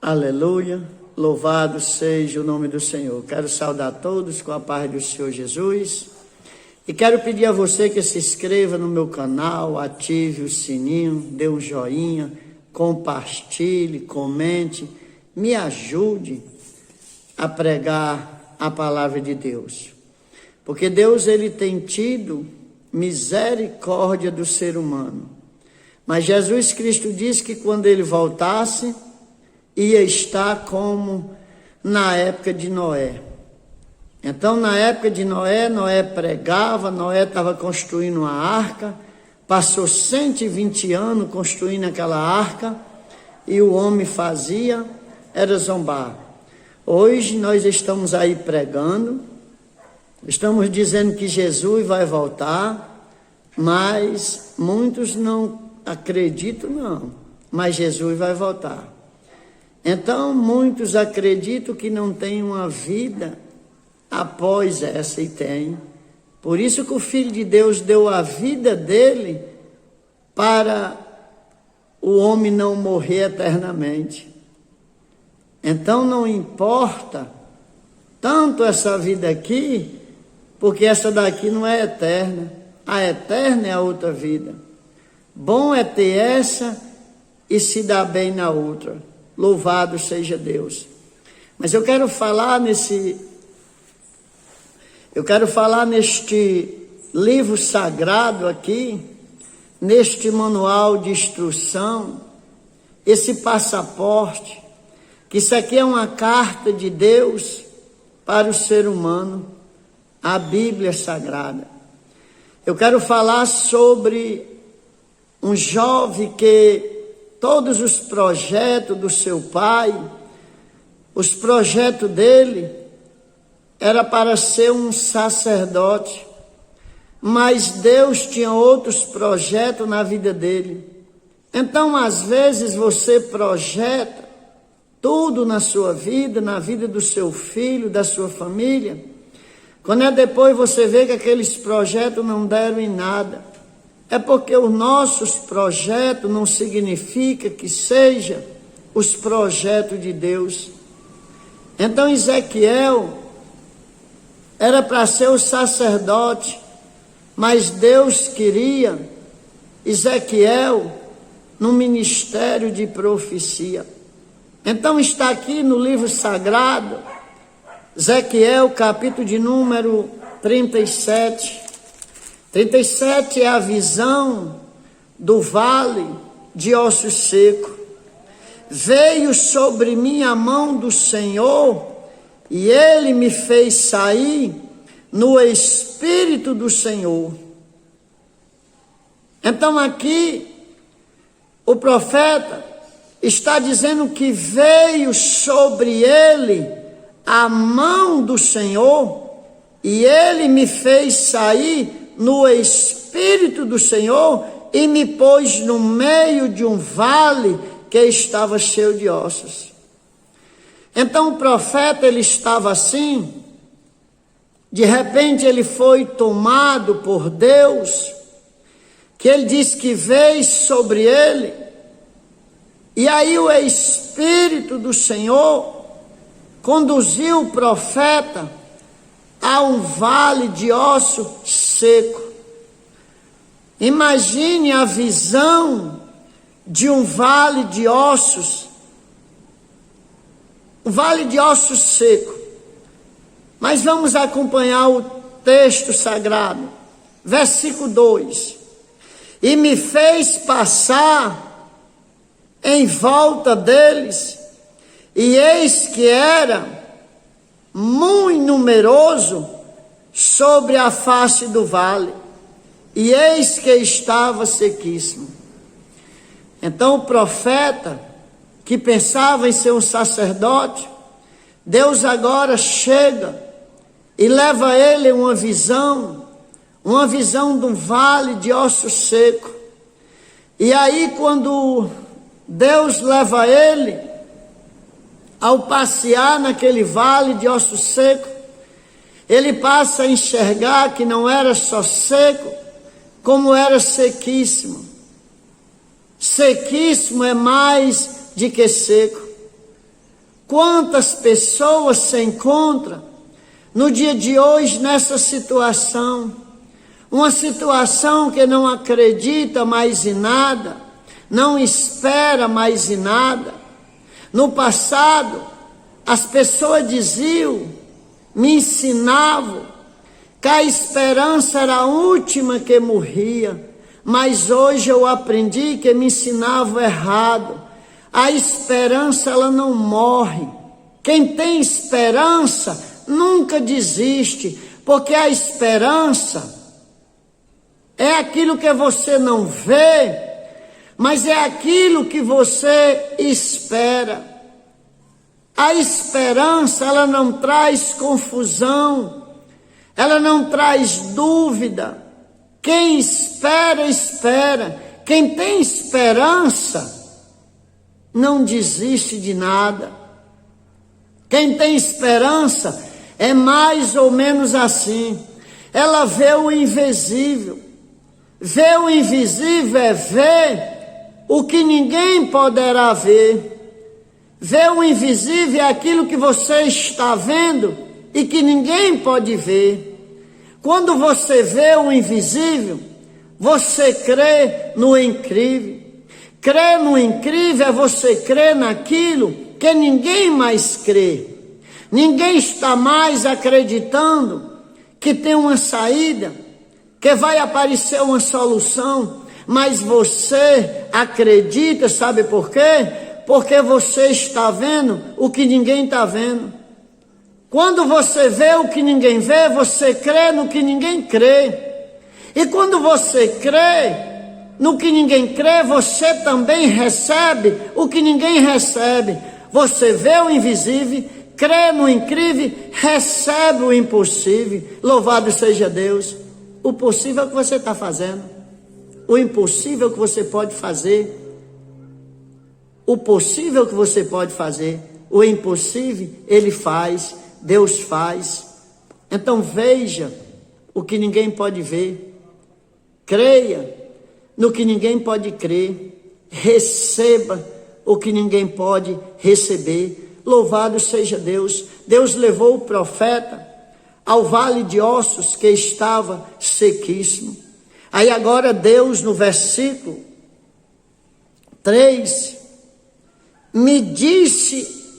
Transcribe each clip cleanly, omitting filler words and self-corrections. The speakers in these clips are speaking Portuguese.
Aleluia, louvado seja o nome do Senhor. Quero saudar todos com a paz do Senhor Jesus. E quero pedir a você que se inscreva no meu canal, ative o sininho, dê um joinha, compartilhe, comente, me ajude a pregar a palavra de Deus. Porque Deus, ele tem tido misericórdia do ser humano. Mas Jesus Cristo disse que quando ele voltasse, ia estar como na época de Noé. Então, na época de Noé, Noé pregava, Noé estava construindo uma arca, passou 120 anos construindo aquela arca, e o homem fazia, era zombar. Hoje nós estamos aí pregando, estamos dizendo que Jesus vai voltar, mas muitos não acreditam não, mas Jesus vai voltar. Então, muitos acreditam que não tem uma vida após essa, e tem. Por isso que o Filho de Deus deu a vida dele para o homem não morrer eternamente. Então, não importa tanto essa vida aqui, porque essa daqui não é eterna. A eterna é a outra vida. Bom é ter essa e se dar bem na outra. Louvado seja Deus. Mas eu quero falar neste livro sagrado aqui, neste manual de instrução, esse passaporte, que isso aqui é uma carta de Deus para o ser humano, a Bíblia Sagrada. Eu quero falar sobre um jovem que todos os projetos do seu pai, os projetos dele, era para ser um sacerdote, mas Deus tinha outros projetos na vida dele. Então, às vezes, você projeta tudo na sua vida, na vida do seu filho, da sua família, quando é depois você vê que aqueles projetos não deram em nada. É porque os nossos projetos não significa que seja os projetos de Deus. Então Ezequiel era para ser o sacerdote, mas Deus queria Ezequiel no ministério de profecia. Então está aqui no livro sagrado, Ezequiel, capítulo de número 37. 37 é a visão do vale de ossos secos. Veio sobre mim a mão do Senhor, e ele me fez sair no Espírito do Senhor. Então aqui, o profeta está dizendo que veio sobre ele a mão do Senhor, e ele me fez sair no Espírito do Senhor, e me pôs no meio de um vale que estava cheio de ossos. Então o profeta, ele estava assim, de repente ele foi tomado por Deus, que ele diz que veio sobre ele, e aí o Espírito do Senhor conduziu o profeta a um vale de osso seco. Imagine a visão de um vale de ossos, um vale de ossos seco. Mas vamos acompanhar o texto sagrado, versículo 2. E me fez passar em volta deles, e eis que era muito numeroso sobre a face do vale, e eis que estava sequíssimo. Então o profeta, que pensava em ser um sacerdote, Deus agora chega e leva a ele uma visão de um vale de ossos secos. E aí, quando Deus leva ele, ao passear naquele vale de ossos secos, ele passa a enxergar que não era só seco, como era sequíssimo. Sequíssimo é mais de que seco. Quantas pessoas se encontram no dia de hoje nessa situação? Uma situação que não acredita mais em nada, não espera mais em nada. No passado, as pessoas diziam, me ensinavam, que a esperança era a última que morria. Mas hoje eu aprendi que me ensinavam errado. A esperança, ela não morre. Quem tem esperança nunca desiste, porque a esperança é aquilo que você não vê, mas é aquilo que você espera. A esperança, ela não traz confusão, ela não traz dúvida. Quem espera, espera. Quem tem esperança não desiste de nada. Quem tem esperança é mais ou menos assim. Ela vê o invisível. Ver o invisível é ver o que ninguém poderá ver. Ver o invisível é aquilo que você está vendo e que ninguém pode ver. Quando você vê o invisível, você crê no incrível. Crer no incrível é você crer naquilo que ninguém mais crê. Ninguém está mais acreditando que tem uma saída, que vai aparecer uma solução, mas você acredita, sabe por quê? Porque você está vendo o que ninguém está vendo. Quando você vê o que ninguém vê, você crê no que ninguém crê. E quando você crê no que ninguém crê, você também recebe o que ninguém recebe. Você vê o invisível, crê no incrível, recebe o impossível. Louvado seja Deus. O possível é o que você está fazendo. O impossível é o que você pode fazer. O possível é o que você pode fazer. O impossível, Ele faz. Deus faz. Então veja o que ninguém pode ver. Creia no que ninguém pode crer. Receba o que ninguém pode receber. Louvado seja Deus. Deus levou o profeta ao vale de ossos que estava sequíssimo. Aí agora Deus, no versículo 3, me disse,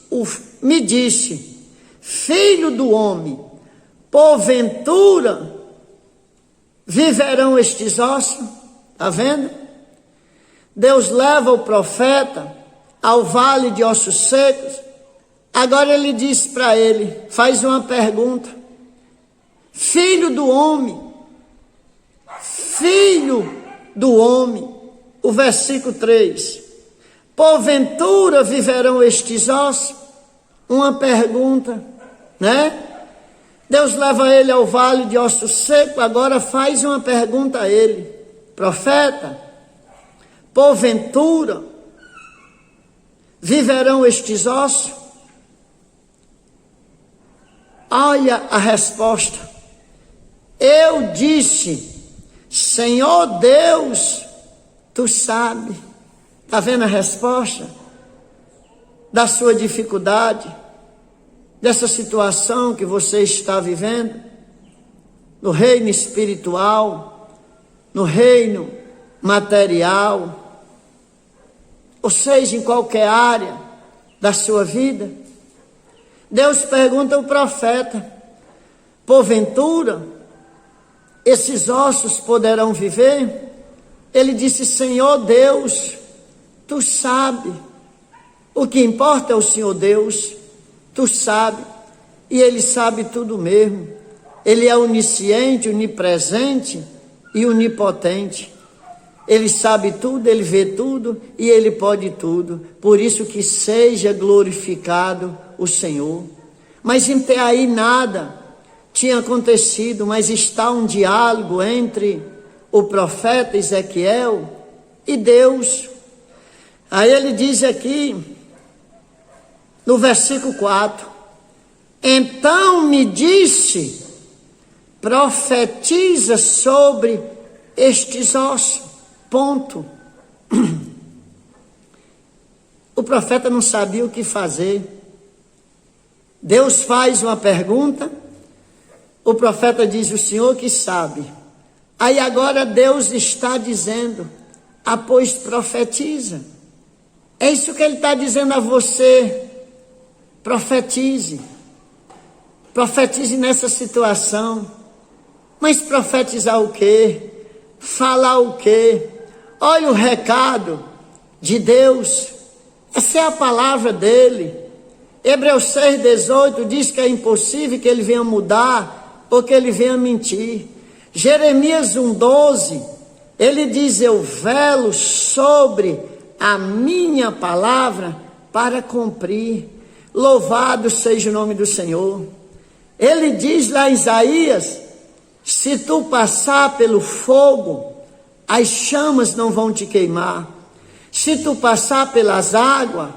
filho do homem, porventura viverão estes ossos? Está vendo? Deus leva o profeta ao vale de ossos secos. Agora ele diz para ele, faz uma pergunta. Filho do homem, o versículo 3, porventura viverão estes ossos? Uma pergunta, né? Deus leva ele ao vale de ossos secos, agora faz uma pergunta a ele, profeta, porventura viverão estes ossos? Olha a resposta. Eu disse, Senhor Deus, tu sabe. Está vendo a resposta da sua dificuldade, dessa situação que você está vivendo, no reino espiritual, no reino material, ou seja, em qualquer área da sua vida? Deus pergunta ao profeta, porventura esses ossos poderão viver? Ele disse, Senhor Deus, tu sabe. O que importa é o Senhor Deus, tu sabe, e Ele sabe tudo mesmo. Ele é onisciente, onipresente e onipotente. Ele sabe tudo, Ele vê tudo e Ele pode tudo. Por isso que seja glorificado o Senhor. Mas até aí nada tinha acontecido, mas está um diálogo entre o profeta Ezequiel e Deus. Aí ele diz aqui, no versículo 4, então me disse, profetiza sobre estes ossos, ponto. O profeta não sabia o que fazer. Deus faz uma pergunta, o profeta diz, o Senhor que sabe. Aí agora Deus está dizendo, pois profetiza. É isso que ele está dizendo a você, profetize. Profetize nessa situação. Mas profetizar o quê? Falar o quê? Olha o recado de Deus. Essa é a palavra dele. Hebreus 6,18 diz que é impossível que ele venha mudar ou que ele venha mentir. Jeremias 1,12, ele diz, eu velo sobre a minha palavra para cumprir. Louvado seja o nome do Senhor. Ele diz lá em Isaías, se tu passar pelo fogo, as chamas não vão te queimar. Se tu passar pelas águas,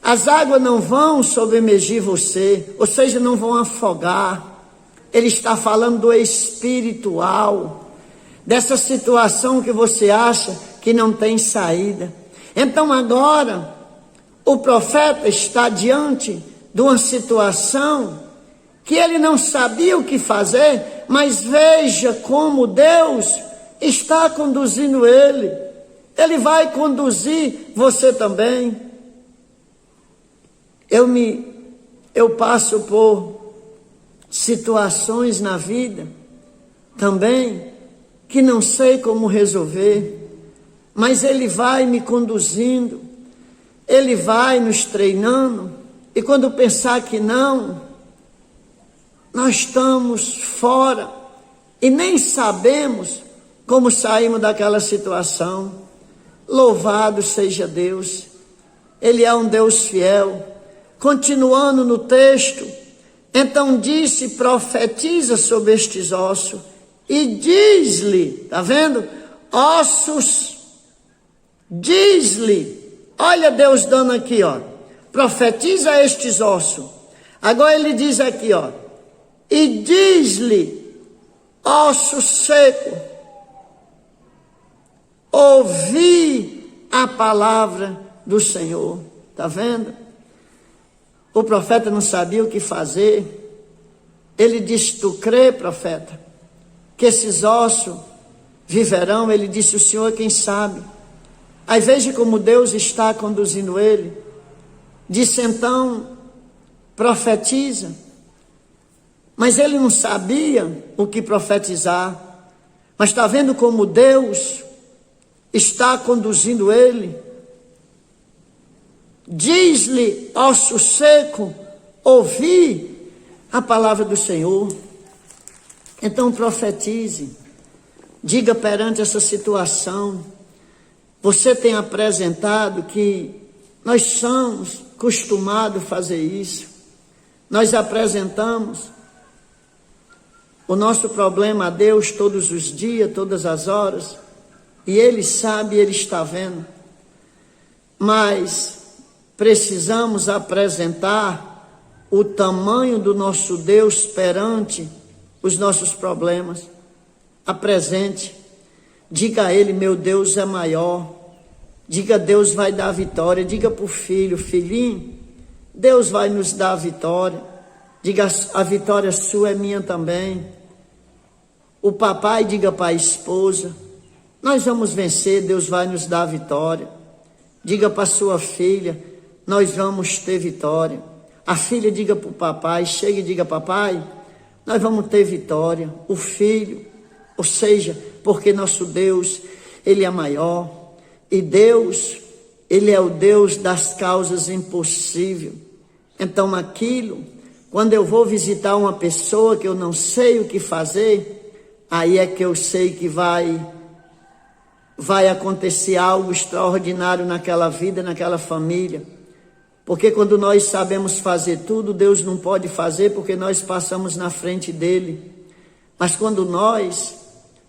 as águas não vão sobremergir você, ou seja, não vão afogar. Ele está falando do espiritual, dessa situação que você acha que não tem saída. Então agora, o profeta está diante de uma situação que ele não sabia o que fazer, mas veja como Deus está conduzindo ele. Ele vai conduzir você também. Eu passo por situações na vida também que não sei como resolver, mas ele vai me conduzindo, ele vai nos treinando, e quando pensar que não, nós estamos fora e nem sabemos como saímos daquela situação. Louvado seja Deus, ele é um Deus fiel. Continuando no texto, então disse, profetiza sobre estes ossos, e diz-lhe, está vendo? Ossos, diz-lhe, olha Deus dando aqui, ó, profetiza estes ossos. Agora ele diz aqui, ó, e diz-lhe, osso seco, ouvi a palavra do Senhor. Está vendo? O profeta não sabia o que fazer. Ele disse, tu crê, profeta, que esses ossos viverão? Ele disse, o Senhor quem sabe. Aí veja como Deus está conduzindo ele. Disse então, profetiza. Mas ele não sabia o que profetizar. Mas está vendo como Deus está conduzindo ele? Diz-lhe, osso seco, ouvi a palavra do Senhor. Então profetize, diga perante essa situação. Você tem apresentado que nós somos acostumados a fazer isso. Nós apresentamos o nosso problema a Deus todos os dias, todas as horas, e Ele sabe, Ele está vendo. Mas precisamos apresentar o tamanho do nosso Deus perante os nossos problemas. Apresente, diga a Ele, meu Deus é maior. Diga, Deus vai dar a vitória. Diga para o filho, filhinho, Deus vai nos dar a vitória. Diga, a vitória sua é minha também. O papai, diga para a esposa, nós vamos vencer, Deus vai nos dar a vitória. Diga para a sua filha, nós vamos ter vitória. A filha diga para o papai, chega e diga, papai, nós vamos ter vitória. O filho, ou seja, porque nosso Deus, Ele é maior. E Deus, Ele é o Deus das causas impossíveis. Então aquilo, quando eu vou visitar uma pessoa que eu não sei o que fazer, aí é que eu sei que vai acontecer algo extraordinário naquela vida, naquela família. Porque quando nós sabemos fazer tudo, Deus não pode fazer porque nós passamos na frente dele. Mas quando nós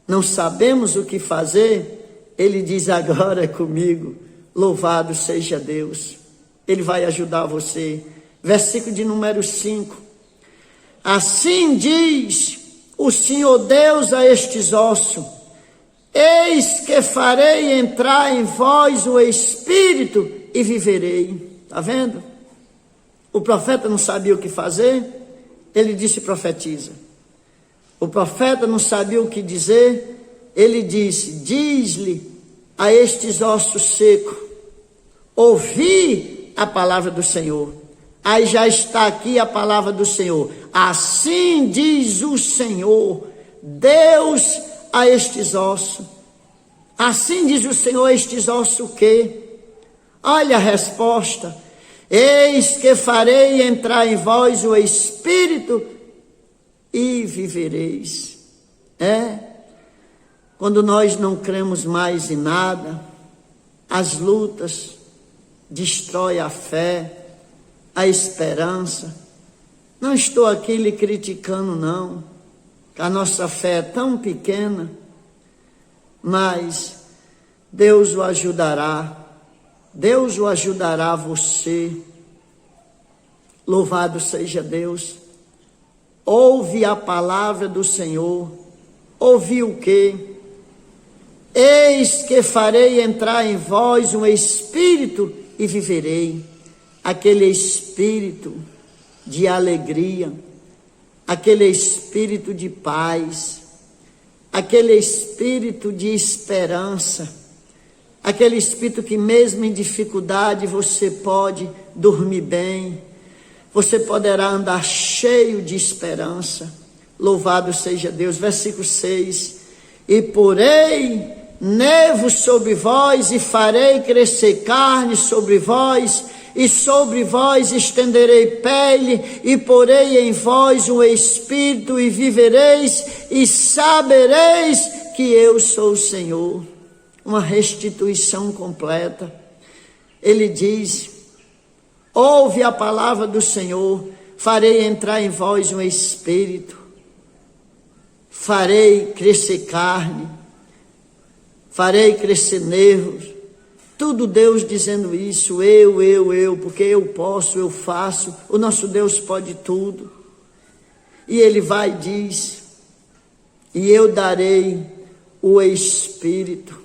não sabemos o que fazer, Ele diz, agora é comigo, louvado seja Deus. Ele vai ajudar você. Versículo de número 5. Assim diz o Senhor Deus a estes ossos, eis que farei entrar em vós o Espírito e viverei. Está vendo? O profeta não sabia o que fazer, ele disse: profetiza. O profeta não sabia o que dizer, ele disse: diz-lhe a estes ossos secos, ouvi a palavra do Senhor. Aí já está aqui a palavra do Senhor. Assim diz o Senhor, Deus, a estes ossos. Assim diz o Senhor a estes ossos o quê? Olha a resposta: eis que farei entrar em vós o Espírito e vivereis. Quando nós não cremos mais em nada, as lutas destroem a fé, a esperança. Não estou aqui lhe criticando, não, que a nossa fé é tão pequena, mas Deus o ajudará. Deus o ajudará você. Louvado seja Deus. Ouve a palavra do Senhor. Ouvi o quê? Eis que farei entrar em vós um espírito e viverei. Aquele espírito de alegria, aquele espírito de paz, aquele espírito de esperança, aquele espírito que mesmo em dificuldade você pode dormir bem, você poderá andar cheio de esperança. Louvado seja Deus. Versículo 6: e porei nevo sobre vós, e farei crescer carne sobre vós, e sobre vós estenderei pele, e porei em vós um espírito, e vivereis, e sabereis que eu sou o Senhor. Uma restituição completa. Ele diz: ouve a palavra do Senhor, farei entrar em vós um espírito, farei crescer carne, farei crescer nervos. Tudo Deus dizendo isso: eu, porque eu posso, eu faço. O nosso Deus pode tudo. E ele vai e diz: e eu darei o Espírito.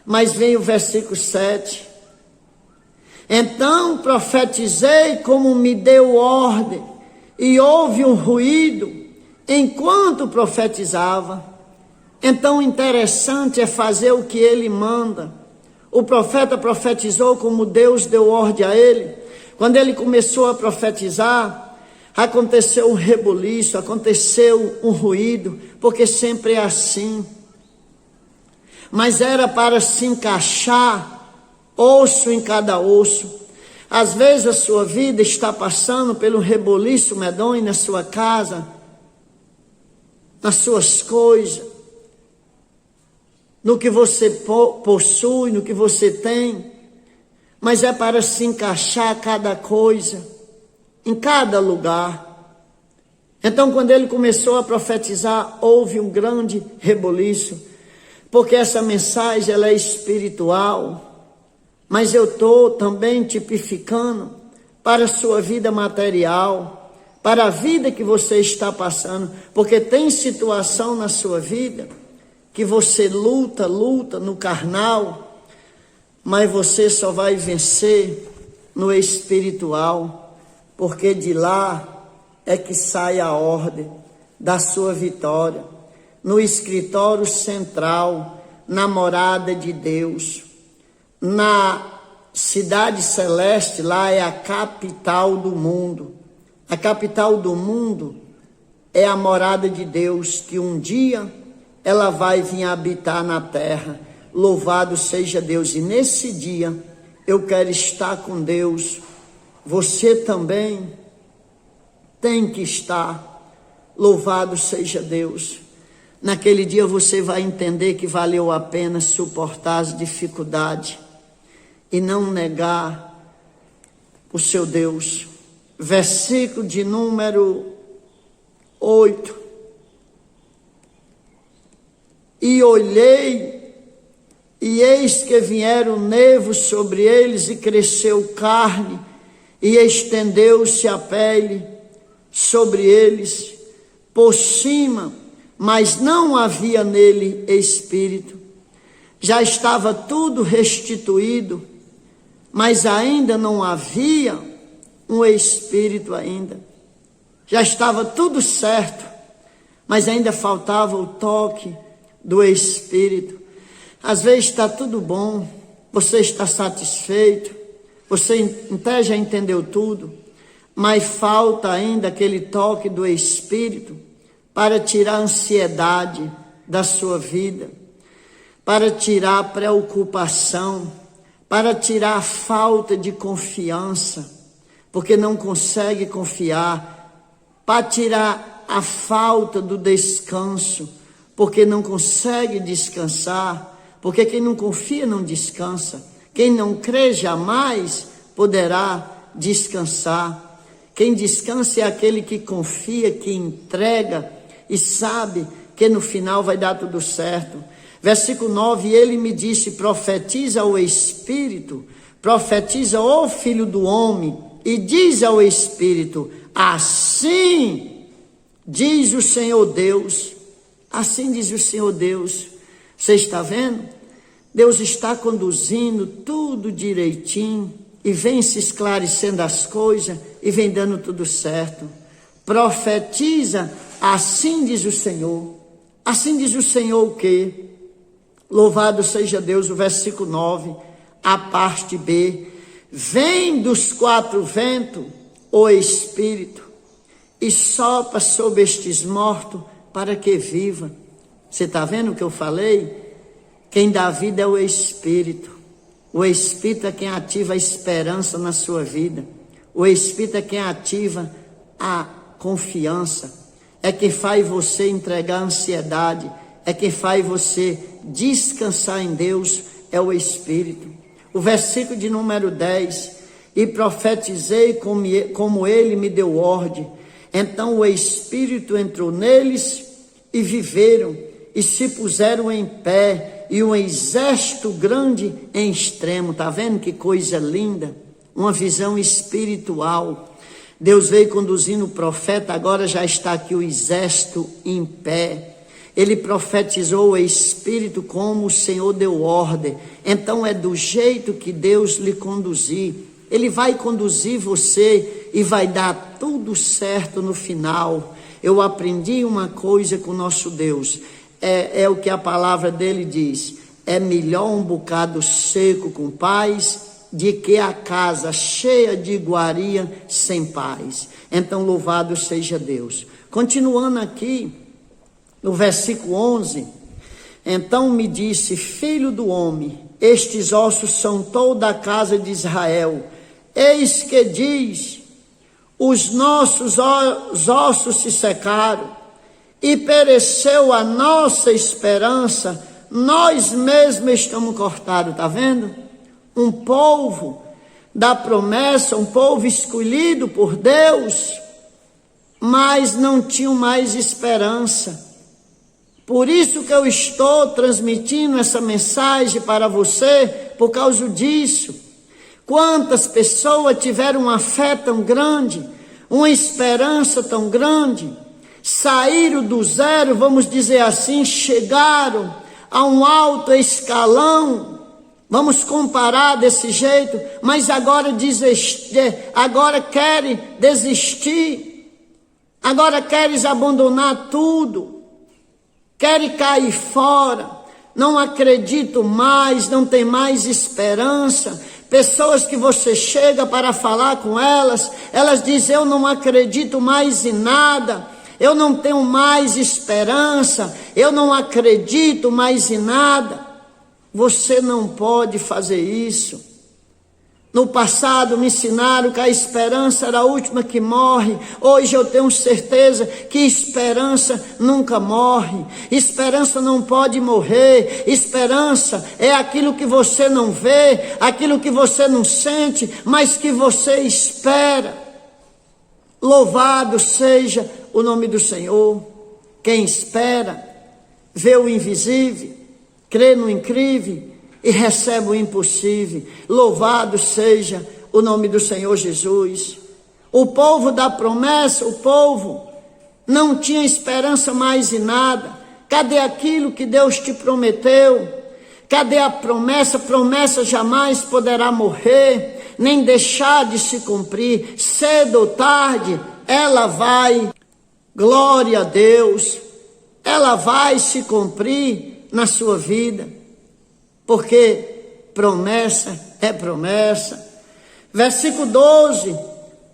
Mas vem o versículo 7. Então profetizei como me deu ordem, e houve um ruído enquanto profetizava. Então interessante é fazer o que ele manda. O profeta profetizou como Deus deu ordem a ele. Quando ele começou a profetizar, aconteceu um reboliço, aconteceu um ruído, porque sempre é assim. Mas era para se encaixar osso em cada osso. Às vezes a sua vida está passando pelo reboliço medonho na sua casa, nas suas coisas, no que você possui, no que você tem, mas é para se encaixar cada coisa, em cada lugar. Então, quando ele começou a profetizar, houve um grande reboliço, porque essa mensagem ela é espiritual, mas eu estou também tipificando para a sua vida material, para a vida que você está passando, porque tem situação na sua vida que você luta no carnal, mas você só vai vencer no espiritual, porque de lá é que sai a ordem da sua vitória, no escritório central, na morada de Deus, na cidade celeste. Lá é a capital do mundo. A capital do mundo é a morada de Deus, que um dia ela vai vir habitar na terra. Louvado seja Deus. E nesse dia eu quero estar com Deus. Você também tem que estar. Louvado seja Deus. Naquele dia você vai entender que valeu a pena suportar as dificuldades e não negar o seu Deus. Versículo de número 8. E olhei, e eis que vieram nevos sobre eles, e cresceu carne, e estendeu-se a pele sobre eles, por cima, mas não havia nele espírito. Já estava tudo restituído, mas ainda não havia um espírito ainda. Já estava tudo certo, mas ainda faltava o toque do Espírito. Às vezes está tudo bom, você está satisfeito, você até já entendeu tudo, mas falta ainda aquele toque do Espírito para tirar a ansiedade da sua vida, para tirar a preocupação, para tirar a falta de confiança, porque não consegue confiar, para tirar a falta do descanso, porque não consegue descansar, porque quem não confia não descansa, quem não crê jamais poderá descansar. Quem descansa é aquele que confia, que entrega e sabe que no final vai dar tudo certo. Versículo 9, ele me disse, profetiza ao Espírito, profetiza ao Filho do Homem, e diz ao Espírito, assim diz o Senhor Deus, assim diz o Senhor Deus. Você está vendo? Deus está conduzindo tudo direitinho, e vem se esclarecendo as coisas, e vem dando tudo certo. Profetiza, assim diz o Senhor. Assim diz o Senhor o quê? Louvado seja Deus, o versículo 9, a parte B. Vem dos quatro ventos o Espírito, e sopra sobre estes mortos, para que viva. Você está vendo o que eu falei? Quem dá vida é o Espírito. O Espírito é quem ativa a esperança na sua vida. O Espírito é quem ativa a confiança. É quem faz você entregar a ansiedade. É quem faz você descansar em Deus. É o Espírito. O versículo de número 10. E profetizei como ele me deu ordem. Então o Espírito entrou neles e viveram. E se puseram em pé. E um exército grande em extremo. Está vendo que coisa linda? Uma visão espiritual. Deus veio conduzindo o profeta, agora já está aqui o exército em pé. Ele profetizou o Espírito como o Senhor deu ordem. Então é do jeito que Deus lhe conduzir. Ele vai conduzir você e vai dar tudo certo no final. Eu aprendi uma coisa com o nosso Deus. É o que a palavra dele diz. É melhor um bocado seco com paz de que a casa cheia de iguaria sem paz. Então louvado seja Deus. Continuando aqui, no versículo 11, então me disse, filho do homem, estes ossos são toda a casa de Israel. Eis que diz, os nossos ossos se secaram, e pereceu a nossa esperança, nós mesmos estamos cortados, está vendo? Um povo da promessa, um povo escolhido por Deus, mas não tinham mais esperança. Por isso que eu estou transmitindo essa mensagem para você, por causa disso. Quantas pessoas tiveram uma fé tão grande, uma esperança tão grande, saíram do zero, vamos dizer assim, chegaram a um alto escalão, vamos comparar desse jeito, mas agora querem desistir, agora queres abandonar tudo, querem cair fora, não acredito mais, não tem mais esperança. Pessoas que você chega para falar com elas, elas dizem, eu não acredito mais em nada, eu não tenho mais esperança, eu não acredito mais em nada. Você não pode fazer isso. No passado me ensinaram que a esperança era a última que morre. Hoje eu tenho certeza que esperança nunca morre. Esperança não pode morrer. Esperança é aquilo que você não vê, aquilo que você não sente, mas que você espera. Louvado seja o nome do Senhor. Quem espera, vê o invisível, crê no incrível e recebe o impossível. Louvado seja o nome do Senhor Jesus. O povo da promessa, o povo não tinha esperança mais em nada. Cadê aquilo que Deus te prometeu? Cadê a promessa? Promessa jamais poderá morrer. nem deixar de se cumprir. Cedo ou tarde, ela vai, glória a Deus, ela vai se cumprir na sua vida, porque promessa é promessa. Versículo 12,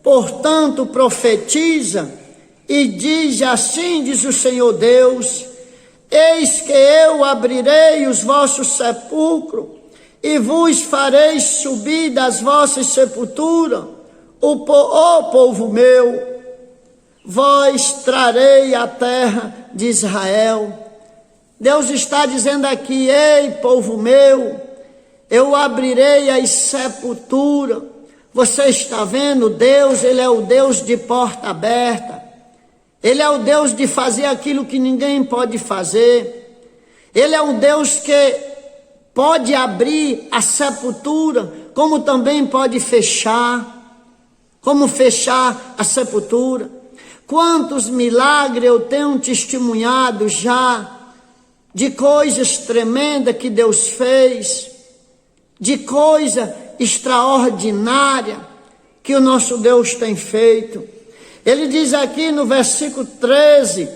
portanto profetiza e diz assim, diz o Senhor Deus: eis que eu abrirei os vossos sepulcros e vos farei subir das vossas sepulturas, ó povo meu, vós trarei a terra de Israel. Deus está dizendo aqui: ei, povo meu, eu abrirei as sepulturas. Você está vendo? Deus, Ele é o Deus de porta aberta. Ele é o Deus de fazer aquilo que ninguém pode fazer. Ele é um Deus que pode abrir a sepultura, como também pode fechar. Como fechar a sepultura. Quantos milagres eu tenho testemunhado já, de coisas tremendas que Deus fez, de coisa extraordinária que o nosso Deus tem feito. Ele diz aqui no versículo 13: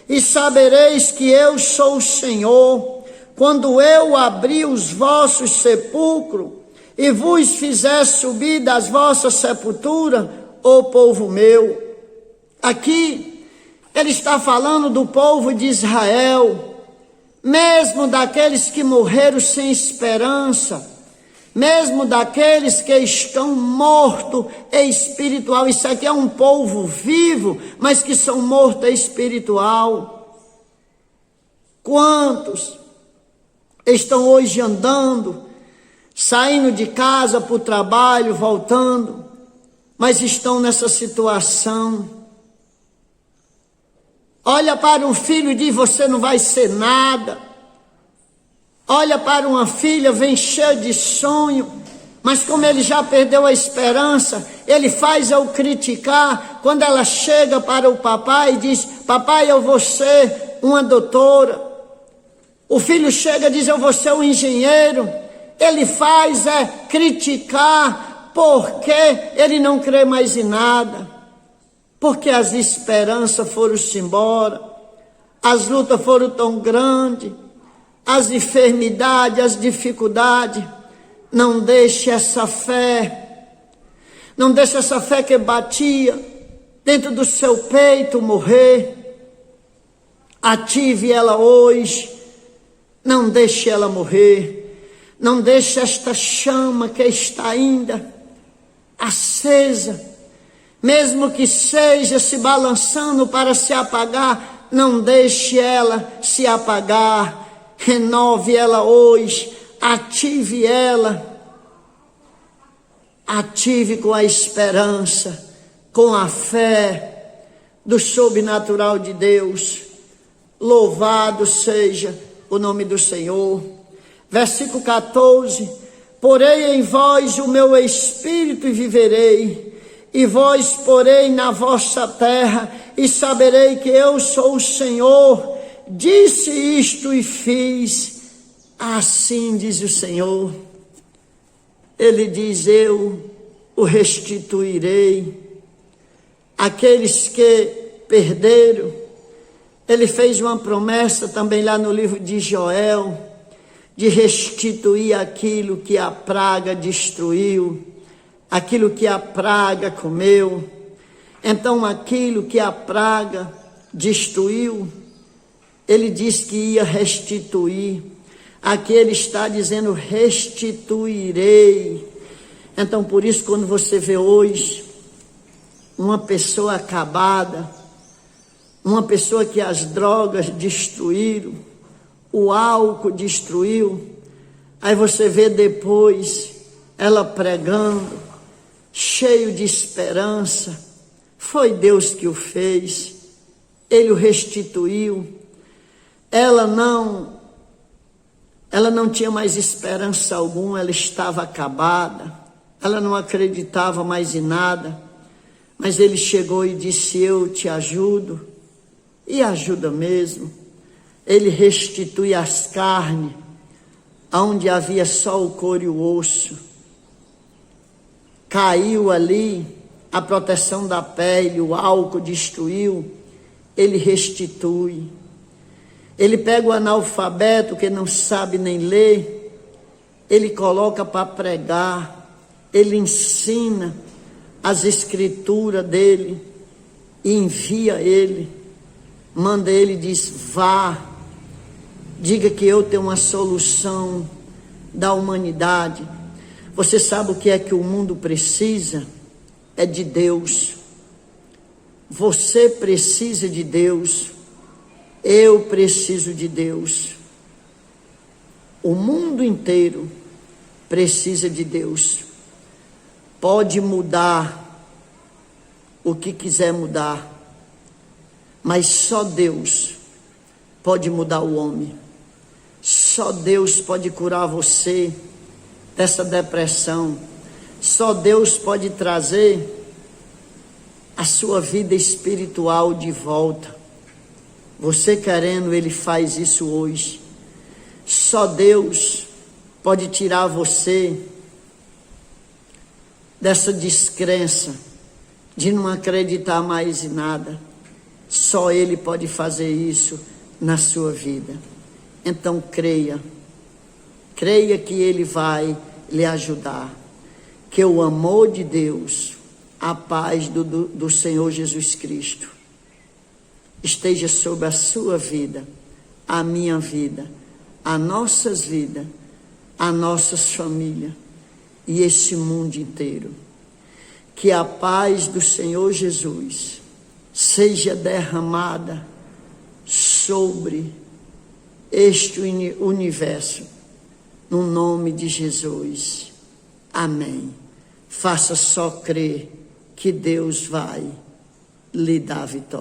e sabereis que eu sou o Senhor, quando eu abrir os vossos sepulcros e vos fizer subir das vossas sepulturas, ó povo meu. Aqui ele está falando do povo de Israel, mesmo daqueles que morreram sem esperança, mesmo daqueles que estão mortos espiritual. Isso aqui é um povo vivo, mas que são mortos espiritual. Quantos estão hoje andando, saindo de casa para o trabalho, voltando, mas estão nessa situação? Olha para um filho e diz: você não vai ser nada. Olha para uma filha, vem cheia de sonho, mas como ele já perdeu a esperança, ele faz eu criticar. Quando ela chega para o papai e diz: papai, eu vou ser uma doutora. O filho chega e diz: eu vou ser um engenheiro. Ele faz criticar, porque ele não crê mais em nada. Porque as esperanças foram-se embora, as lutas foram tão grandes, as enfermidades, as dificuldades. Não deixe essa fé, não deixe essa fé que batia dentro do seu peito morrer. Ative ela hoje, não deixe ela morrer, não deixe esta chama que está ainda acesa, mesmo que seja se balançando para se apagar, não deixe ela se apagar. Renove ela hoje, ative ela, ative com a esperança, com a fé do sobrenatural de Deus. Louvado seja o nome do Senhor. Versículo 14: porei em vós o meu espírito e viverei, e vós porei na vossa terra, e saberei que eu sou o Senhor. Disse isto e fiz, assim diz o Senhor. Ele diz: eu o restituirei. Aqueles que perderam, ele fez uma promessa também lá no livro de Joel, de restituir aquilo que a praga destruiu, aquilo que a praga comeu. Então aquilo que a praga destruiu, ele disse que ia restituir. Aqui ele está dizendo: restituirei. Então por isso, quando você vê hoje uma pessoa acabada, uma pessoa que as drogas destruíram, o álcool destruiu, aí você vê depois ela pregando, cheio de esperança. Foi Deus que o fez, Ele o restituiu. Ela não tinha mais esperança alguma, ela estava acabada, ela não acreditava mais em nada, mas Ele chegou e disse: eu te ajudo, e ajuda mesmo. Ele restitui as carnes, onde havia só o couro e o osso. caiu ali, a proteção da pele, o álcool destruiu, ele restitui. Ele pega o analfabeto que não sabe nem ler, ele coloca para pregar, ele ensina as escrituras dele, e envia ele, manda ele, diz: vá, diga que eu tenho uma solução da humanidade. Você sabe o que é que o mundo precisa? É de Deus. Você precisa de Deus. Eu preciso de Deus. O mundo inteiro precisa de Deus. Pode mudar o que quiser mudar, mas só Deus pode mudar o homem. Só Deus pode curar você dessa depressão. Só Deus pode trazer a sua vida espiritual de volta. Você querendo, Ele faz isso hoje. Só Deus pode tirar você dessa descrença, de não acreditar mais em nada. Só Ele pode fazer isso na sua vida. Então creia que Ele vai lhe ajudar, que o amor de Deus, a paz do Senhor Jesus Cristo esteja sobre a sua vida, a minha vida, as nossas vidas, as nossas famílias e esse mundo inteiro. Que a paz do Senhor Jesus seja derramada sobre este universo, no nome de Jesus. Amém. Faça só crer que Deus vai lhe dar vitória.